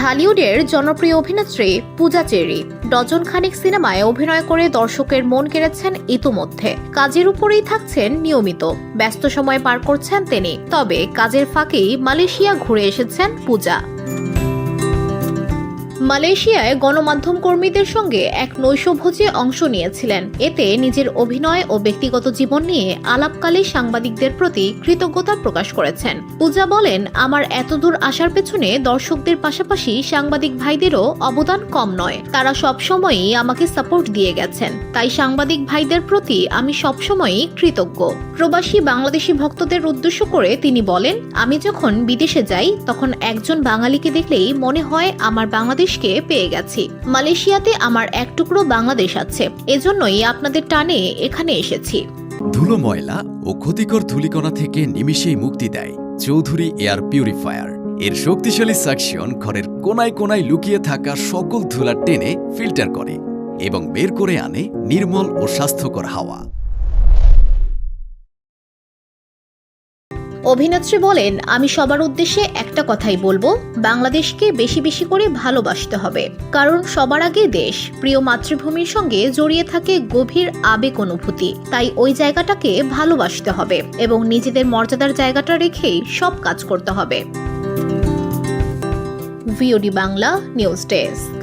ঢালিউডের জনপ্রিয় অভিনেত্রী পূজা cherry dozen খানেক সিনেমায় অভিনয় করে দর্শকের মন কেড়েছেন ইতোমধ্যে। কাজের উপরেই থাকছেন নিয়মিত, ব্যস্ত সময় পার করছেন তিনি। তবে কাজের ফাঁকেই মালয়েশিয়া ঘুরে এসেছেন পূজা। মালয়েশিয়ায় গণমাধ্যম কর্মীদের সঙ্গে এক নৈশভোজে অংশ নিয়েছিলেন। এতে নিজের অভিনয় ও ব্যক্তিগত জীবন নিয়ে আলাপকালে সাংবাদিকদের প্রতি কৃতজ্ঞতা প্রকাশ করেছেন। পূজা বলেন, আমার এতদূর আসার পেছনে দর্শকদের পাশাপাশি সাংবাদিক ভাইদেরও অবদান কম নয়। তারা সবসময়ই আমাকে সাপোর্ট দিয়ে গেছেন, তাই সাংবাদিক ভাইদের প্রতি আমি সবসময়ই কৃতজ্ঞ। প্রবাসী বাংলাদেশি ভক্তদের উদ্দেশ্য করে তিনি বলেন, আমি যখন বিদেশে যাই তখন একজন বাঙালিকে দেখলেই মনে হয় আমার বাংলাদেশকে পেয়ে গেছি। মালয়েশিয়াতে আমার এক টুকরো বাংলাদেশ আছে, এজন্যই আপনাদের টানে এখানে এসেছি। ধুলো, ময়লা ও ক্ষতিকর ধূলিকণা থেকে নিমিষেই মুক্তি দেয় চৌধুরী এয়ার পিউরিফায়ার। এর শক্তিশালী সাকশন ঘরের কোনায় কোনায় লুকিয়ে থাকা সকল ধুলা টেনে ফিল্টার করে এবং বের করে আনে নির্মল ও স্বাস্থ্যকর হাওয়া। অভিনেত্রী বলেন, আমি সবার উদ্দেশ্যে একটা কথাই বলবো, বাংলাদেশকে বেশি বেশি করে ভালোবাসতে হবে। কারণ সবার আগে দেশ, প্রিয় মাতৃভূমির সঙ্গে জড়িয়ে থাকে গভীর আবেগ অনুভূতি। তাই ওই জায়গাটাকে ভালোবাসতে হবে এবং নিজেদের মর্যাদার জায়গাটা রেখেই সব কাজ করতে হবে। VOD Bangla news desk.